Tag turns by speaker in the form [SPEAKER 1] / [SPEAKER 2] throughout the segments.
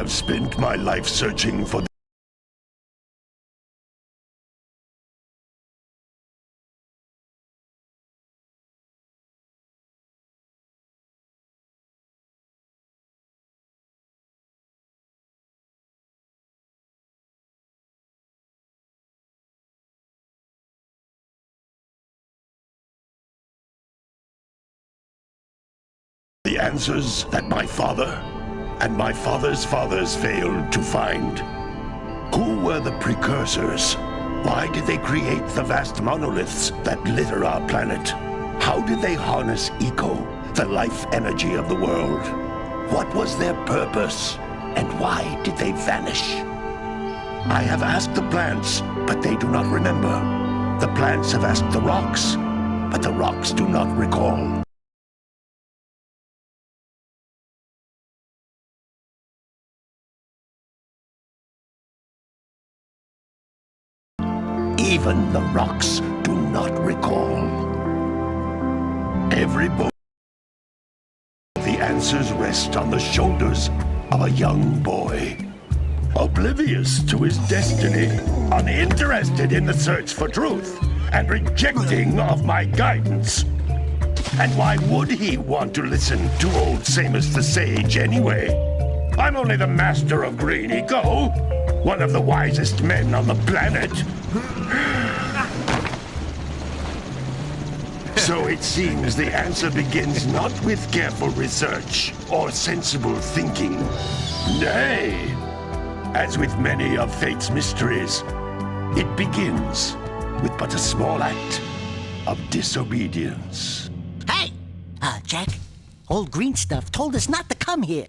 [SPEAKER 1] have spent my life searching for the answers that my father and my father's fathers failed to find. Who were the precursors? Why did they create the vast monoliths that litter our planet? How did they harness eco, the life energy of the world? What was their purpose? And why did they vanish? I have asked the plants, but they do not remember. The plants have asked the rocks, but the rocks do not recall. Even the rocks do not recall. Every book, the answers rest on the shoulders of a young boy. Oblivious to his destiny, uninterested in the search for truth, and rejecting of my guidance. And why would he want to listen to old Samus the Sage anyway? I'm only the master of green eco, one of the wisest men on the planet. So it seems the answer begins not with careful research or sensible thinking. Nay, as with many of fate's mysteries, it begins with but a small act of disobedience.
[SPEAKER 2] Hey! Jack, old green stuff told us not to come here.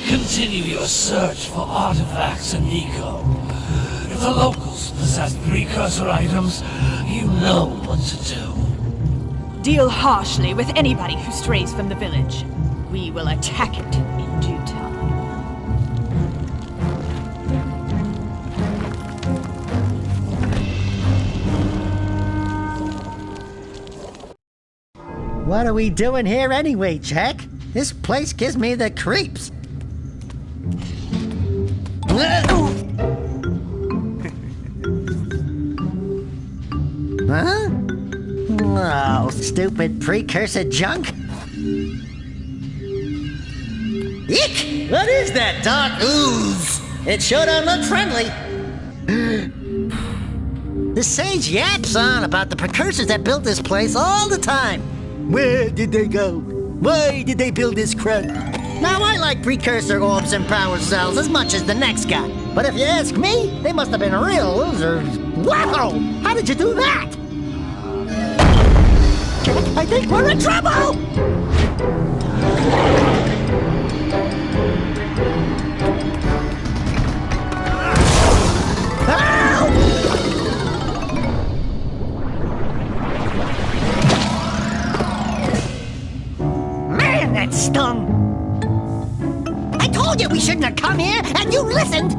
[SPEAKER 3] Continue your search for artifacts and eco. If the locals possess precursor items, you know what to do.
[SPEAKER 4] Deal harshly with anybody who strays from the village. We will attack it in due time.
[SPEAKER 2] What are we doing here anyway, Jack? This place gives me the creeps. Huh? Oh, stupid precursor junk. Eek! What is that dark ooze? It sure don't look friendly. The sage yaps on about the precursors that built this place all the time. Where did they go? Why did they build this crud? Now, I like precursor orbs and power cells as much as the next guy. But if you ask me, they must have been real losers. Wow! How did you do that? I think we're in trouble! Man, that stung! I told you we shouldn't have come here, and you listened!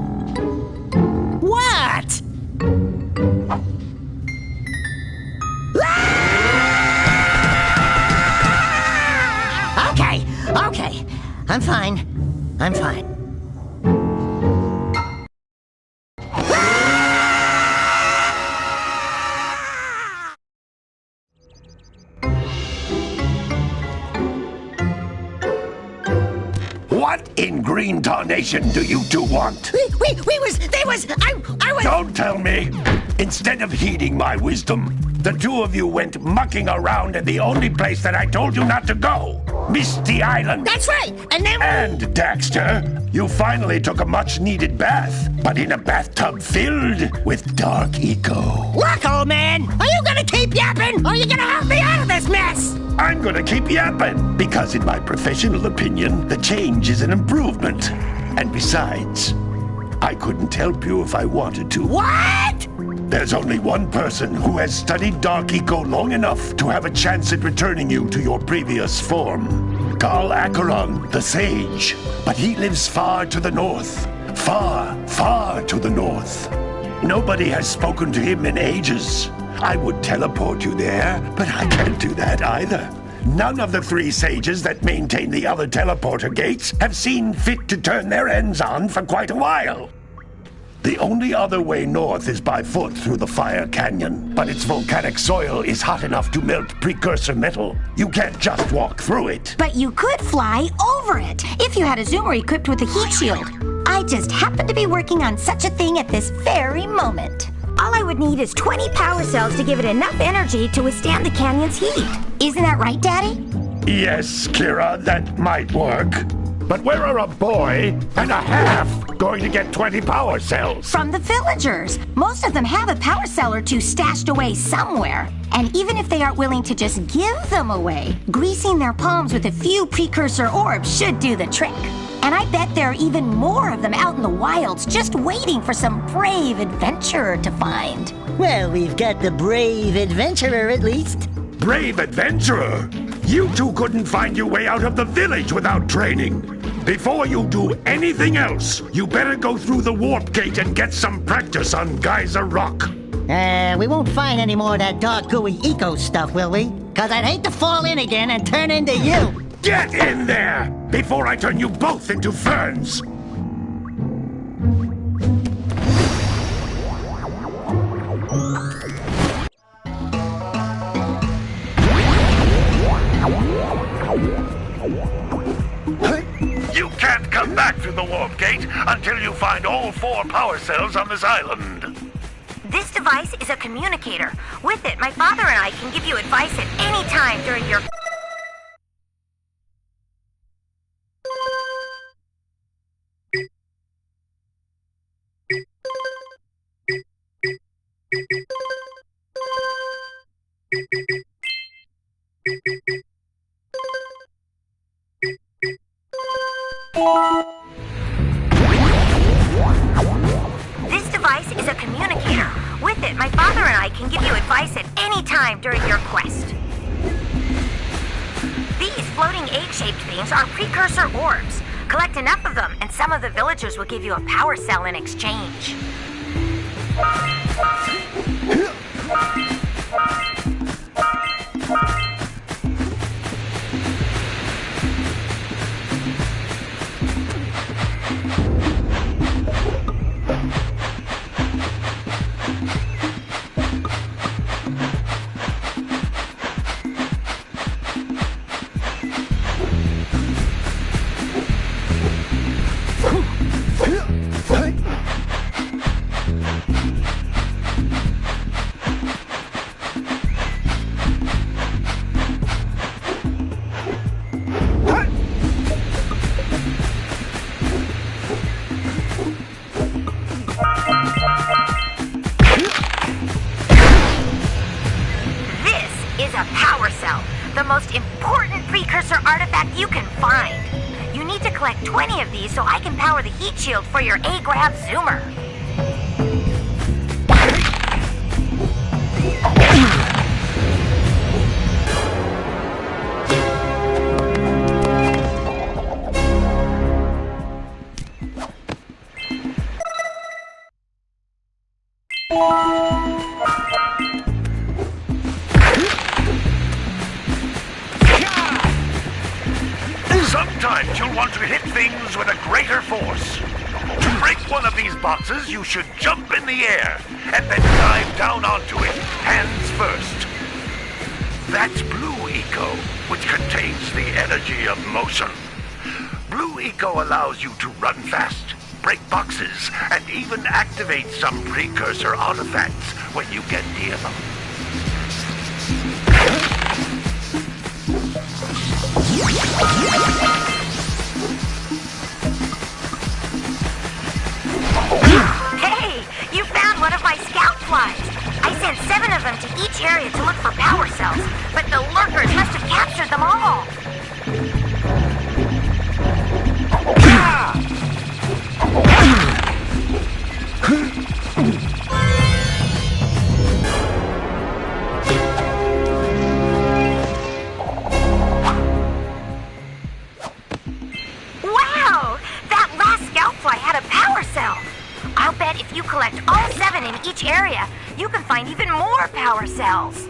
[SPEAKER 2] What? Okay. I'm fine.
[SPEAKER 1] What in green tarnation do you two want?
[SPEAKER 2] I was...
[SPEAKER 1] Don't tell me! Instead of heeding my wisdom, the two of you went mucking around in the only place that I told you not to go! Misty Island!
[SPEAKER 2] That's right! And then...
[SPEAKER 1] And, Daxter, you finally took a much-needed bath, but in a bathtub filled with dark eco.
[SPEAKER 2] Look, old man! Are you gonna keep yapping, or are you gonna help me out of this mess?
[SPEAKER 1] I'm gonna keep yapping, because in my professional opinion, the change is an improvement. And besides, I couldn't help you if I wanted to.
[SPEAKER 2] What?
[SPEAKER 1] There's only one person who has studied Dark Eco long enough to have a chance at returning you to your previous form. Carl Acheron, the Sage. But he lives far to the north. Far, far to the north. Nobody has spoken to him in ages. I would teleport you there, but I can't do that either. None of the 3 sages that maintain the other teleporter gates have seen fit to turn their ends on for quite a while. The only other way north is by foot through the Fire Canyon, but its volcanic soil is hot enough to melt precursor metal. You can't just walk through it.
[SPEAKER 5] But you could fly over it if you had a zoomer equipped with a heat shield. I just happen to be working on such a thing at this very moment. All I would need is 20 power cells to give it enough energy to withstand the canyon's heat. Isn't that right, Daddy?
[SPEAKER 1] Yes, Kira, that might work. But where are a boy and a half going to get 20 power cells?
[SPEAKER 5] From the villagers. Most of them have a power cell or 2 stashed away somewhere. And even if they aren't willing to just give them away, greasing their palms with a few precursor orbs should do the trick. And I bet there are even more of them out in the wilds just waiting for some brave adventurer to find.
[SPEAKER 2] Well, we've got the brave adventurer at least.
[SPEAKER 1] Brave adventurer? You two couldn't find your way out of the village without training. Before you do anything else, you better go through the warp gate and get some practice on Geyser Rock.
[SPEAKER 2] We won't find any more of that dark gooey eco stuff, will we? 'Cause I'd hate to fall in again and turn into you.
[SPEAKER 1] Get in there before I turn you both into ferns. You can't come back through the warp gate until you find all 4 power cells on this island.
[SPEAKER 5] This device is a communicator. With it, my father and I can give you advice at any time during your... This device is a communicator. With it, my father and I can give you advice at any time during your quest. These floating egg-shaped things are precursor orbs. Collect enough of them, and some of the villagers will give you a power cell in exchange. The most important precursor artifact you can find. You need to collect 20 of these so I can power the heat shield for your A-Grab Zoomer.
[SPEAKER 1] Sometimes you'll want to hit things with a greater force. To break one of these boxes, you should jump in the air and then dive down onto it, hands first. That's Blue Eco, which contains the energy of motion. Blue Eco allows you to run fast, break boxes, and even activate some precursor artifacts when you get near them.
[SPEAKER 5] Hey, you found one of my scout flies. I sent 7 of them to each area to look for power cells, but the lurkers must have captured them all. you collect all 7 in each area, you can find even more power cells.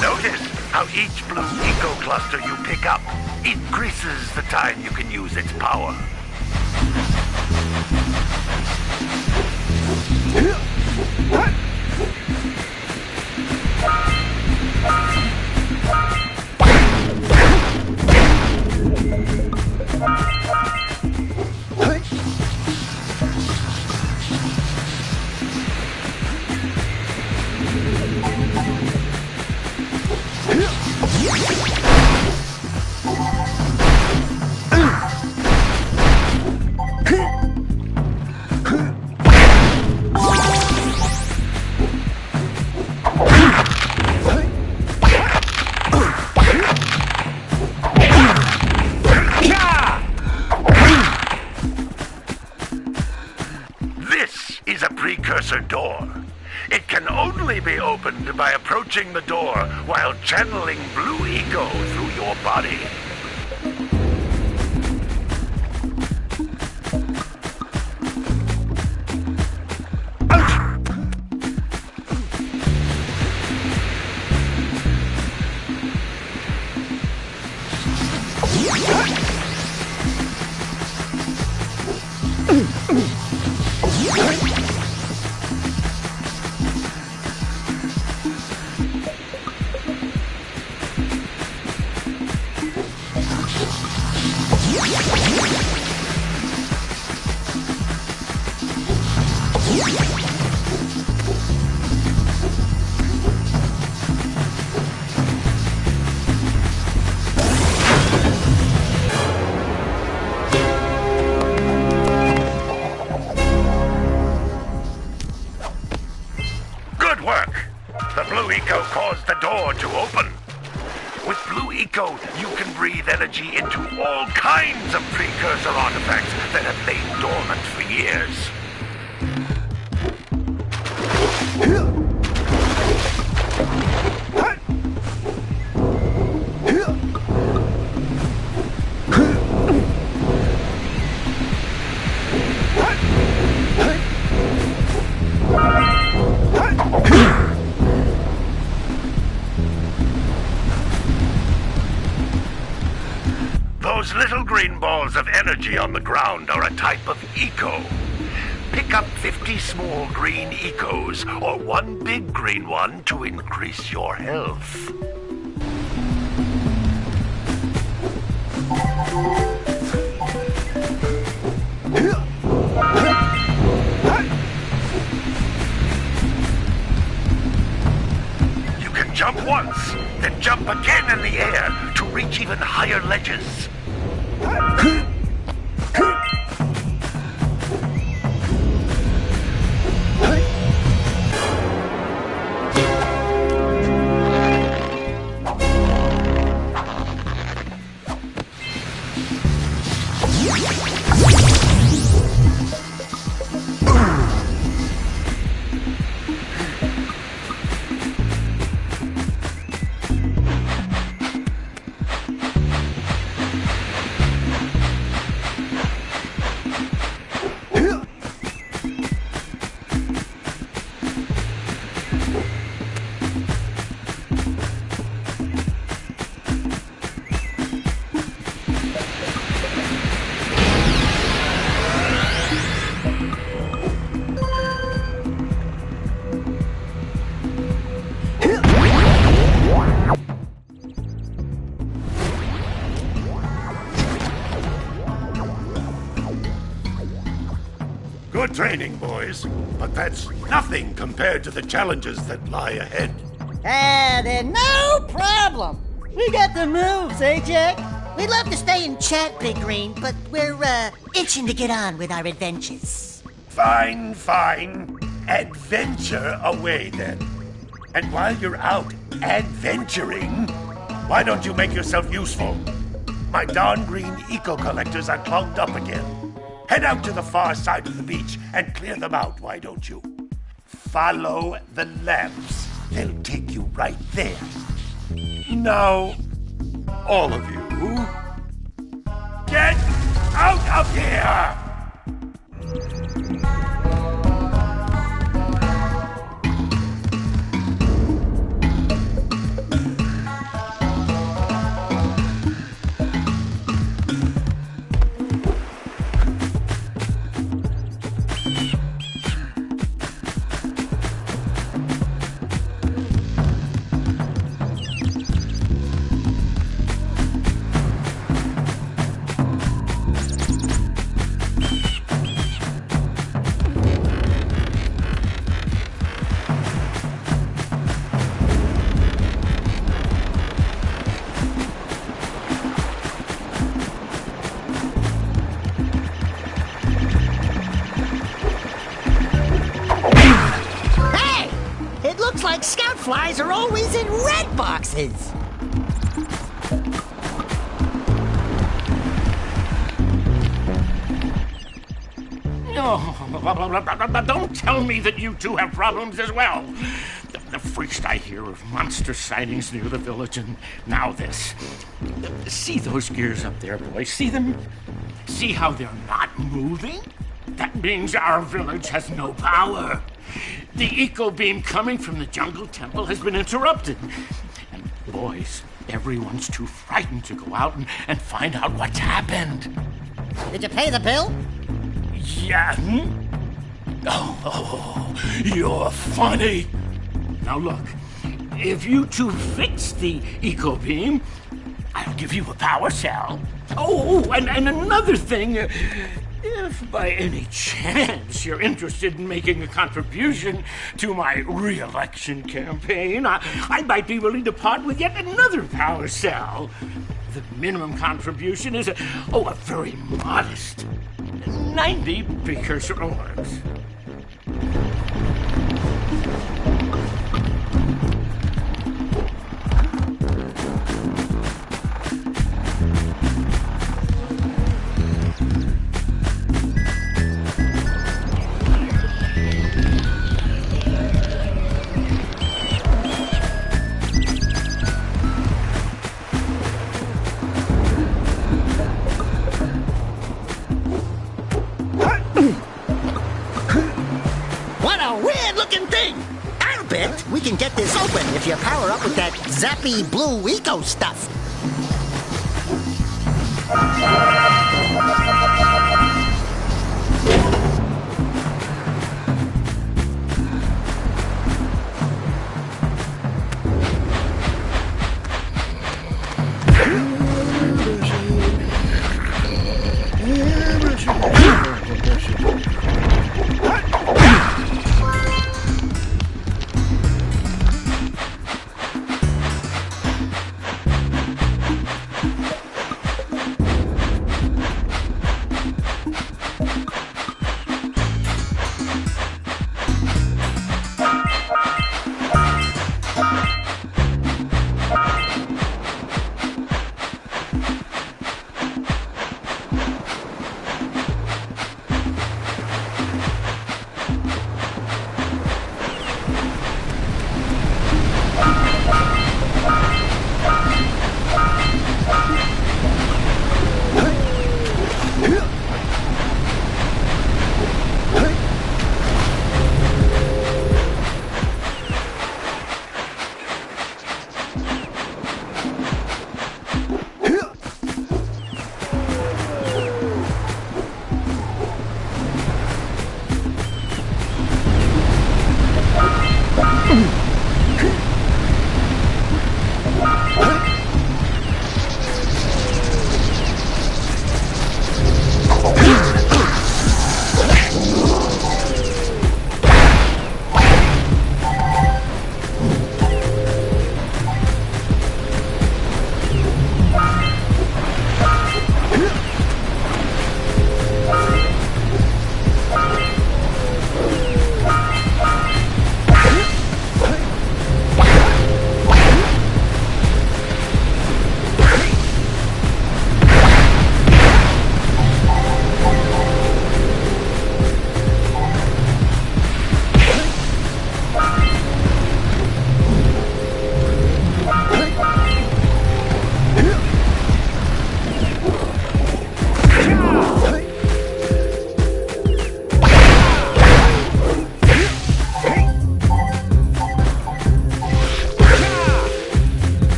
[SPEAKER 1] Notice how each blue eco cluster you pick up increases the time you can use its power. Precursor door. It can only be opened by approaching the door while channeling blue eco through your body. The blue eco caused the door to open. With blue eco, you can breathe energy into all kinds of precursor artifacts that have lain dormant for years. Those little green balls of energy on the ground are a type of eco. Pick up 50 small green ecos, or one big green one to increase your health. You can jump once, then jump again in the air to reach even higher ledges. Good training, boys, but that's nothing compared to the challenges that lie ahead.
[SPEAKER 2] Then no problem. We got the moves, eh, Jack? We'd love to stay and chat, Big Green, but we're, itching to get on with our adventures.
[SPEAKER 1] Fine, fine. Adventure away, then. And while you're out adventuring, why don't you make yourself useful? My darn green eco-collectors are clogged up again. Head out to the far side of the beach and clear them out, why don't you? Follow the lamps. They'll take you right there. Now, All of you. Get out of here!
[SPEAKER 2] Like scout flies are always in red boxes.
[SPEAKER 6] Oh, don't tell me that you two have problems as well. The first I hear of monster sightings near the village, and now this. See those gears up there, boys? See them? See how they're not moving? That means our village has no power. The eco beam coming from the jungle temple has been interrupted. And boys, everyone's too frightened to go out and find out what's happened.
[SPEAKER 2] Did you pay the bill?
[SPEAKER 6] Yeah. Oh, you're funny. Now look, if you two fix the eco beam, I'll give you a power cell. Oh, and another thing. If by any chance you're interested in making a contribution to my re-election campaign, I might be willing to part with yet another power cell. The minimum contribution is a very modest 90 precursor orbs.
[SPEAKER 2] We can get this open if you power up with that zappy blue eco stuff.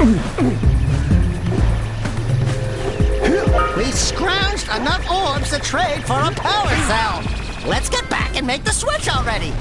[SPEAKER 2] We scrounged enough orbs to trade for a power cell. Let's get back and make the switch already.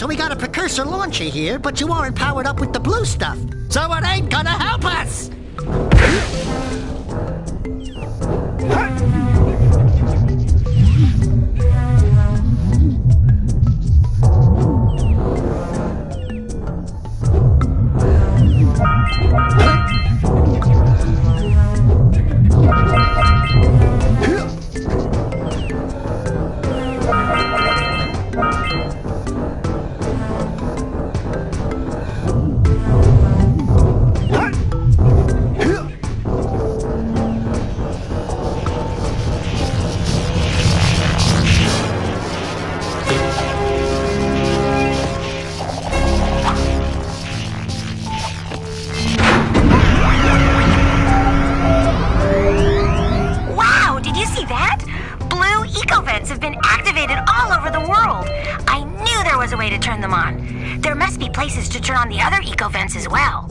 [SPEAKER 2] so we got a precursor launcher here, but you aren't powered up with the blue stuff. So it ain't gonna help us!
[SPEAKER 5] Have been activated all over the world. I knew there was a way to turn them on. There must be places to turn on the other eco vents as well.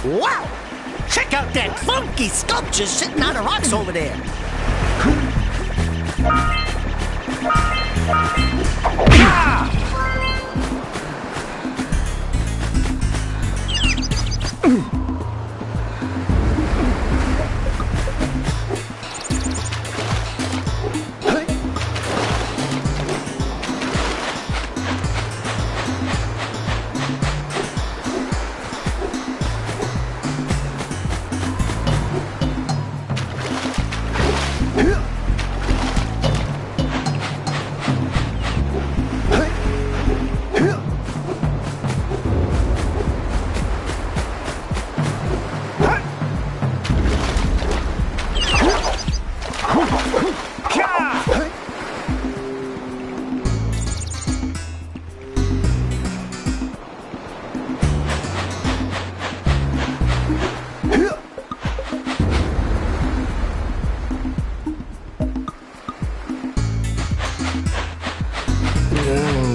[SPEAKER 2] Wow! Check out that funky sculpture sitting on the rocks over there.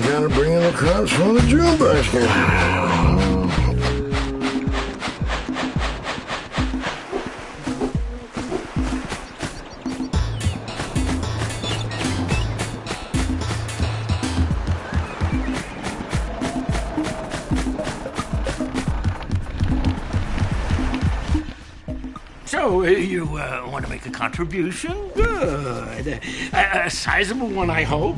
[SPEAKER 7] Gotta bring in the crops from the June basket.
[SPEAKER 6] So, you want to make a contribution? Good. A sizable one, I hope.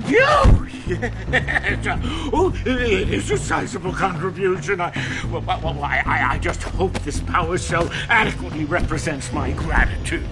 [SPEAKER 6] You! Yes. Oh, it is a sizable contribution. I just hope this power cell adequately represents my gratitude.